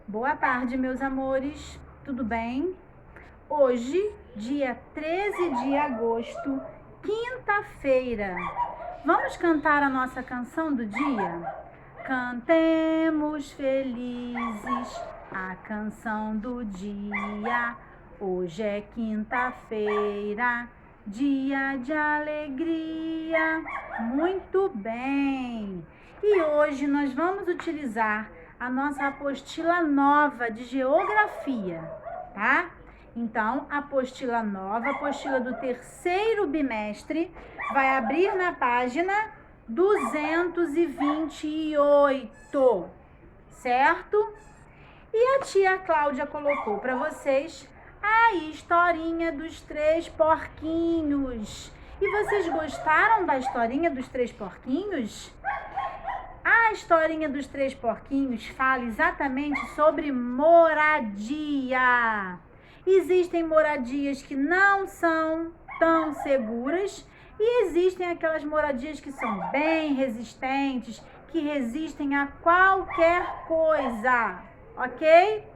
Boa tarde, meus amores, tudo bem? Hoje, dia 13 de agosto, quinta-feira, vamos cantar a nossa canção do dia? Cantemos felizes a canção do dia. Hoje é quinta-feira, dia de alegria. Muito bem! E hoje nós vamos utilizar a nossa apostila nova de geografia, tá? Então, apostila nova, apostila do terceiro bimestre, vai abrir na página 228, certo? E a tia Cláudia colocou para vocês a historinha dos três porquinhos. E vocês gostaram da historinha dos três porquinhos? A historinha dos três porquinhos fala exatamente sobre moradia. Existem moradias que não são tão seguras e existem aquelas moradias que são bem resistentes, que resistem a qualquer coisa, ok?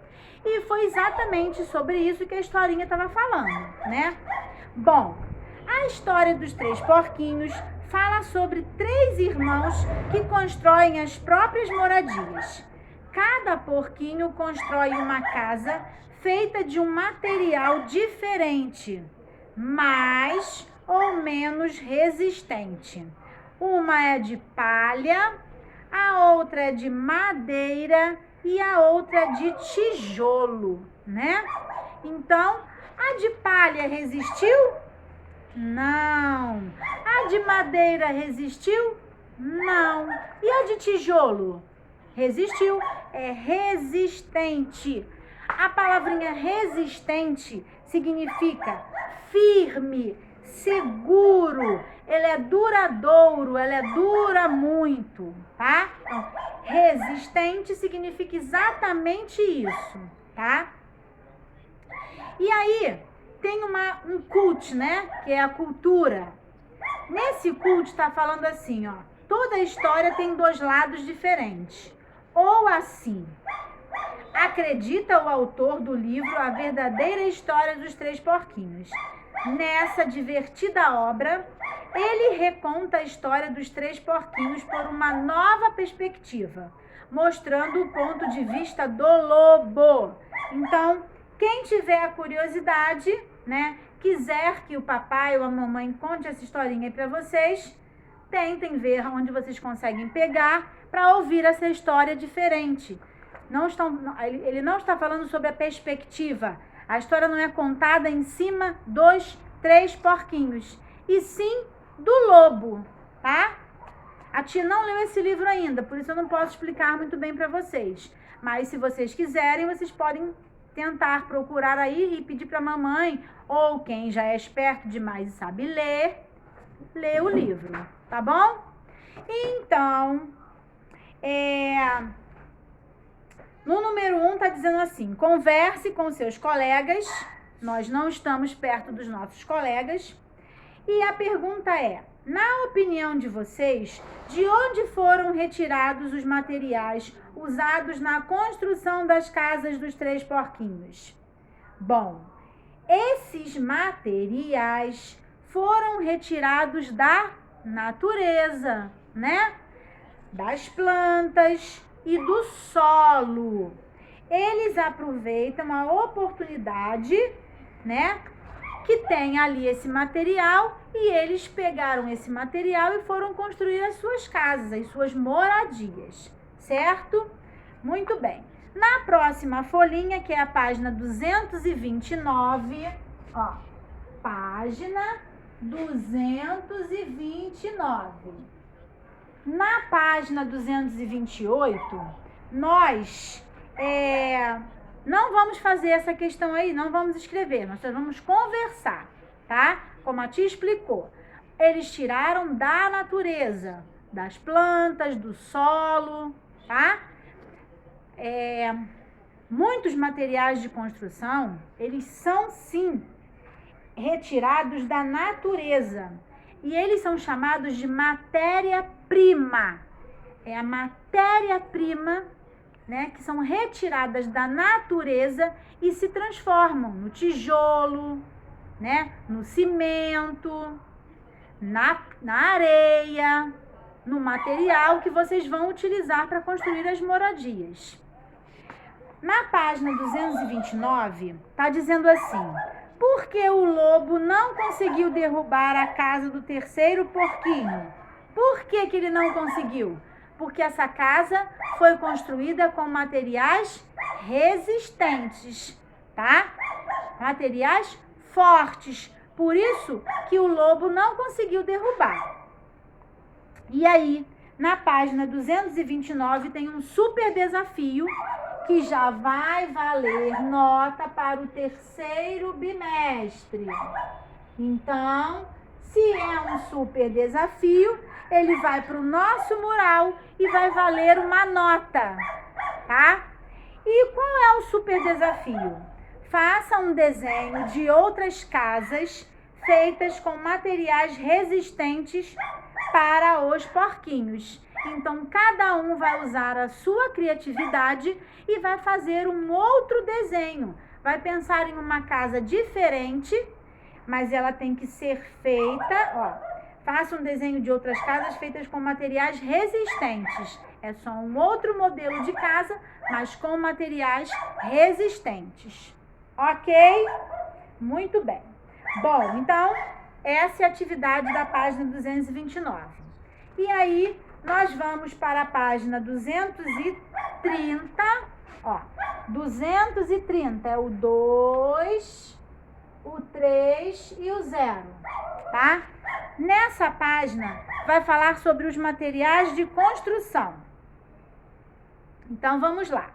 E foi exatamente sobre isso que a historinha estava falando, né? Bom, a história dos três porquinhos fala sobre três irmãos que constroem as próprias moradias. Cada porquinho constrói uma casa feita de um material diferente, mais ou menos resistente. Uma é de palha, a outra é de madeira e a outra é de tijolo, né? Então, a de palha resistiu? Não. A de madeira resistiu? Não. E a de tijolo? Resistiu. É resistente. A palavrinha resistente significa firme, seguro. Ele é duradouro, ela dura muito, tá? Então, resistente significa exatamente isso, tá? E aí, tem um cult, né? Que é a cultura. Nesse cult está falando assim, ó. Toda história tem dois lados diferentes. Ou assim, acredita o autor do livro a verdadeira história dos três porquinhos. Nessa divertida obra, ele reconta a história dos três porquinhos por uma nova perspectiva, mostrando o ponto de vista do lobo. Então, quem tiver a curiosidade, né, quiser que o papai ou a mamãe conte essa historinha para vocês, tentem ver onde vocês conseguem pegar para ouvir essa história diferente. Ele não está falando sobre a perspectiva. A história não é contada em cima dos três porquinhos, e sim do lobo, tá? A tia não leu esse livro ainda, por isso eu não posso explicar muito bem para vocês. Mas se vocês quiserem, vocês podem tentar procurar aí e pedir para a mamãe, ou quem já é esperto demais e sabe ler o livro, tá bom? Então, no número 1 tá dizendo assim: converse com seus colegas. Nós não estamos perto dos nossos colegas. E a pergunta é: na opinião de vocês, de onde foram retirados os materiais usados na construção das casas dos três porquinhos? Bom, esses materiais foram retirados da natureza, né? Das plantas e do solo. Eles aproveitam a oportunidade, né, que tem ali esse material, e eles pegaram esse material e foram construir as suas casas, as suas moradias, certo? Muito bem. Na próxima folhinha, que é a página 229, ó, página 229. Na página 228, nós não vamos fazer essa questão aí, não vamos escrever, nós vamos conversar, tá? Como a tia explicou. Eles tiraram da natureza, das plantas, do solo, tá? Muitos materiais de construção, eles são sim retirados da natureza. E eles são chamados de matéria-prima. É a matéria-prima né, que são retiradas da natureza e se transformam no tijolo, né, no cimento, na areia, no material que vocês vão utilizar para construir as moradias. Na página 229, está dizendo assim: por que o lobo não conseguiu derrubar a casa do terceiro porquinho? Por que ele não conseguiu? Porque essa casa foi construída com materiais resistentes, tá? Materiais fortes. Por isso que o lobo não conseguiu derrubar. E aí, na página 229, tem um super desafio que já vai valer nota para o terceiro bimestre. Então, se é um super desafio, ele vai para o nosso mural e vai valer uma nota, tá? E qual é o super desafio? Faça um desenho de outras casas feitas com materiais resistentes para os porquinhos. Então, cada um vai usar a sua criatividade e vai fazer um outro desenho. Vai pensar em uma casa diferente, mas ela tem que ser feita, ó. Faça um desenho de outras casas feitas com materiais resistentes. É só um outro modelo de casa, mas com materiais resistentes. Ok? Muito bem. Bom, então, essa é a atividade da página 229. E aí, nós vamos para a página 230. Ó, 230 é o 2, o 3 e o 0, tá? Nessa página, vai falar sobre os materiais de construção. Então, vamos lá.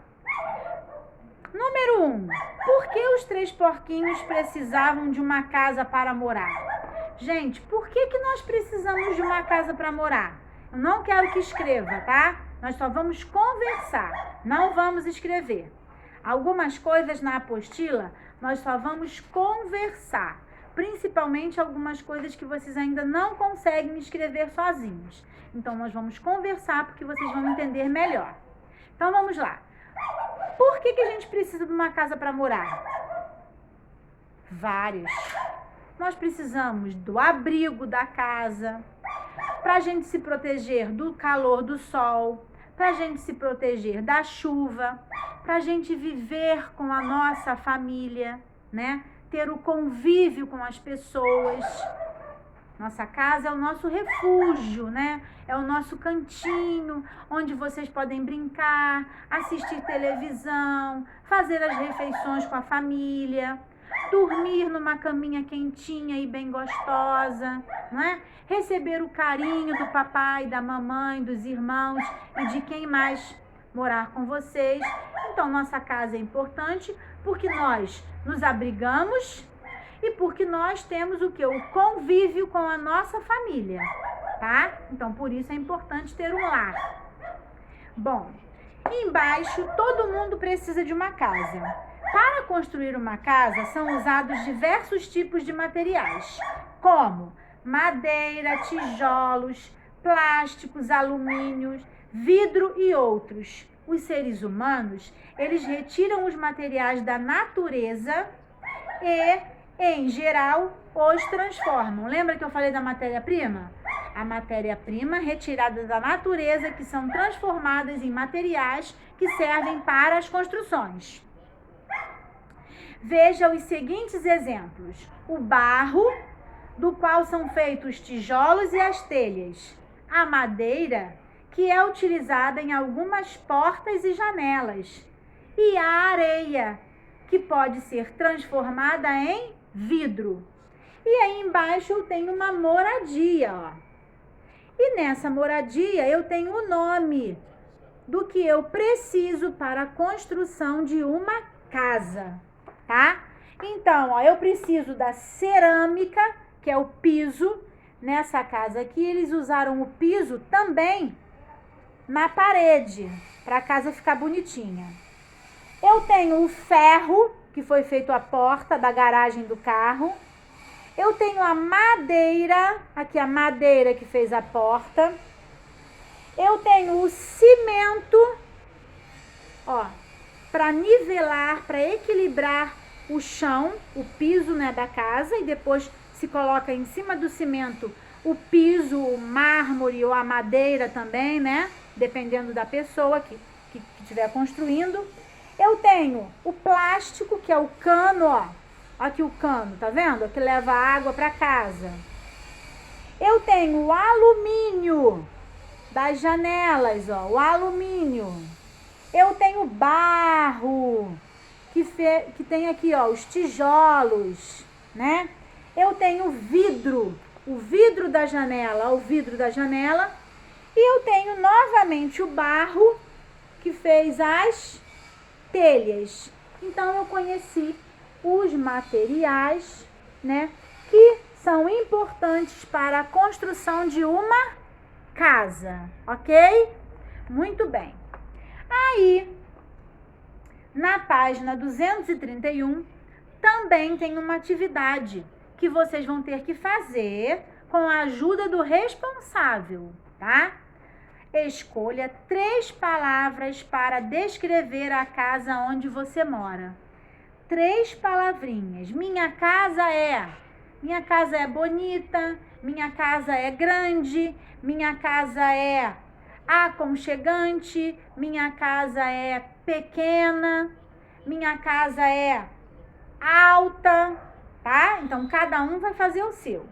Número 1. Por que os 3 porquinhos precisavam de uma casa para morar? Gente, por que nós precisamos de uma casa para morar? Eu não quero que escreva, tá? Nós só vamos conversar, não vamos escrever. Algumas coisas na apostila, nós só vamos conversar. Principalmente algumas coisas que vocês ainda não conseguem escrever sozinhos. Então, nós vamos conversar porque vocês vão entender melhor. Então, vamos lá. Por que a gente precisa de uma casa para morar? Várias. Nós precisamos do abrigo da casa, para a gente se proteger do calor do sol, para a gente se proteger da chuva, para a gente viver com a nossa família, né? Ter o convívio com as pessoas. Nossa casa é o nosso refúgio, né? É o nosso cantinho, onde vocês podem brincar, assistir televisão, fazer as refeições com a família, dormir numa caminha quentinha e bem gostosa, né? Receber o carinho do papai, da mamãe, dos irmãos e de quem mais morar com vocês. Então, nossa casa é importante porque nós nos abrigamos e porque nós temos o quê? O convívio com a nossa família, tá? Então, por isso é importante ter um lar. Bom, embaixo, todo mundo precisa de uma casa. Para construir uma casa, são usados diversos tipos de materiais, como madeira, tijolos, plásticos, alumínios, vidro e outros. Os seres humanos, eles retiram os materiais da natureza e, em geral, os transformam. Lembra que eu falei da matéria-prima? A matéria-prima retirada da natureza, que são transformadas em materiais que servem para as construções. Veja os seguintes exemplos. O barro, do qual são feitos os tijolos e as telhas. A madeira, que é utilizada em algumas portas e janelas. E a areia, que pode ser transformada em vidro. E aí embaixo eu tenho uma moradia, ó. E nessa moradia eu tenho o nome do que eu preciso para a construção de uma casa, tá? Então, ó, eu preciso da cerâmica, que é o piso. Nessa casa aqui, eles usaram o piso também na parede, para a casa ficar bonitinha. Eu tenho o ferro, que foi feito a porta da garagem do carro. Eu tenho a madeira, aqui a madeira que fez a porta. Eu tenho o cimento, ó, para nivelar, para equilibrar o chão, o piso, né, da casa, e depois se coloca em cima do cimento o piso, o mármore ou a madeira também, né, dependendo da pessoa que estiver construindo. Eu tenho o plástico, que é o cano, ó, aqui o cano, tá vendo? Que leva água para casa. Eu tenho o alumínio das janelas, ó, o alumínio. Eu tenho barro, que tem aqui, ó, os tijolos, né? Eu tenho vidro, o vidro da janela, ó, o vidro da janela. E eu tenho novamente o barro, que fez as telhas. Então, eu conheci os materiais, né, que são importantes para a construção de uma casa, ok? Muito bem. Aí, na página 231, também tem uma atividade que vocês vão ter que fazer com a ajuda do responsável, tá? Escolha 3 palavras para descrever a casa onde você mora. 3 palavrinhas. Minha casa é bonita, minha casa é grande, minha casa é aconchegante, minha casa é pequena, minha casa é alta, tá? Então, cada um vai fazer o seu.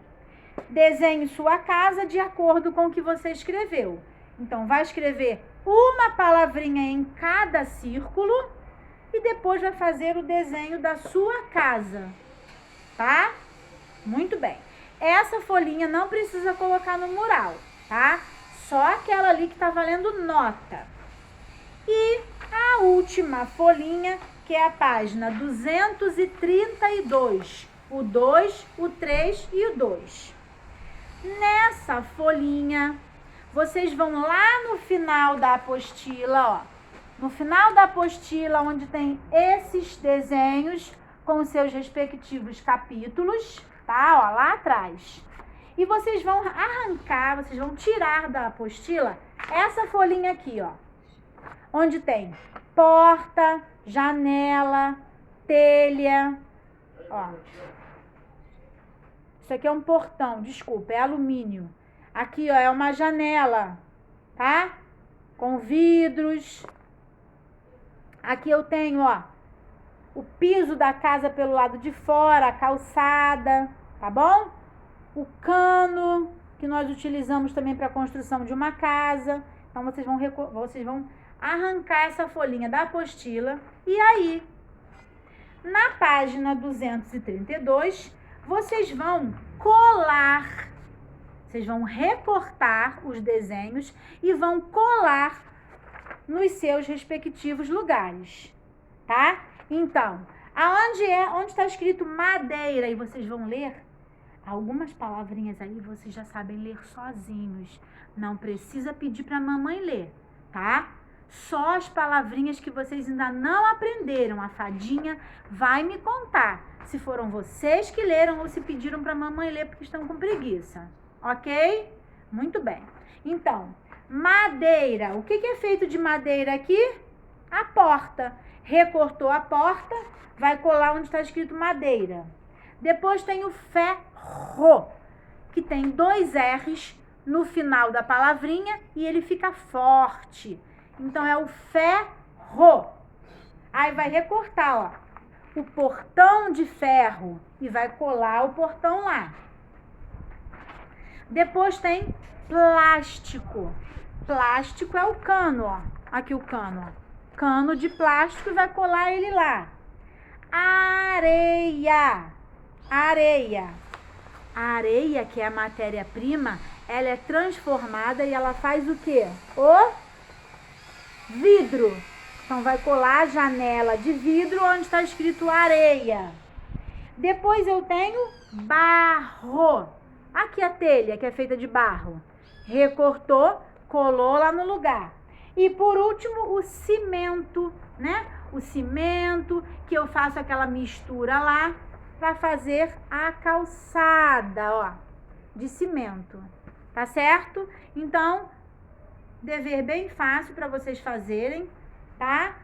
Desenhe sua casa de acordo com o que você escreveu. Então, vai escrever uma palavrinha em cada círculo e depois vai fazer o desenho da sua casa, tá? Muito bem. Essa folhinha não precisa colocar no mural, tá? Só aquela ali que tá valendo nota. E a última folhinha, que é a página 232. O 2, o 3 e o 2. Nessa folhinha, vocês vão lá no final da apostila, ó. No final da apostila, onde tem esses desenhos com os seus respectivos capítulos, tá? Ó, lá atrás. E vocês vão arrancar, vocês vão tirar da apostila essa folhinha aqui, ó. Onde tem porta, janela, telha, ó. Isso aqui é um portão, desculpa, é alumínio. Aqui, ó, é uma janela, tá? Com vidros. Aqui eu tenho, ó, o piso da casa pelo lado de fora, a calçada, tá bom? O cano, que nós utilizamos também para a construção de uma casa. Então, vocês vão arrancar essa folhinha da apostila. E aí, na página 232, vocês vão colar, vocês vão recortar os desenhos e vão colar nos seus respectivos lugares, tá? Então, onde está escrito madeira, e vocês vão ler, algumas palavrinhas aí vocês já sabem ler sozinhos. Não precisa pedir para a mamãe ler, tá? Só as palavrinhas que vocês ainda não aprenderam. A fadinha vai me contar se foram vocês que leram ou se pediram para a mamãe ler porque estão com preguiça, ok? Muito bem. Então, madeira. O que é feito de madeira aqui? A porta. Recortou a porta, vai colar onde está escrito madeira. Depois tem o ferro, que tem 2 R's no final da palavrinha e ele fica forte. Então, é o ferro. Aí vai recortar, ó, o portão de ferro e vai colar o portão lá. Depois tem plástico. Plástico é o cano, ó. Aqui o cano, ó. Cano de plástico e vai colar ele lá. Areia. Areia. A areia, que é a matéria-prima, ela é transformada e ela faz o quê? O vidro. Então, vai colar a janela de vidro onde está escrito areia. Depois eu tenho barro. Aqui a telha, que é feita de barro. Recortou, colou lá no lugar. E por último, o cimento, né? O cimento, que eu faço aquela mistura lá para fazer a calçada, ó, de cimento. Tá certo? Então, dever bem fácil para vocês fazerem, tá?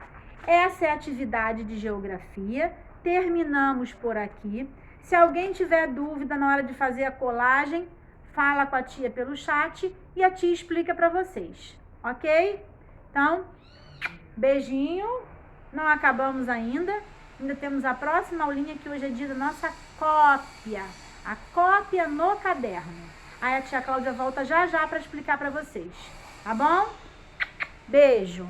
Essa é a atividade de geografia. Terminamos por aqui. Se alguém tiver dúvida na hora de fazer a colagem, fala com a tia pelo chat e a tia explica para vocês, ok? Então, beijinho. Não acabamos ainda. Ainda temos a próxima aulinha, que hoje é dia da nossa cópia. A cópia no caderno. Aí a tia Cláudia volta já já para explicar para vocês, tá bom? Beijo!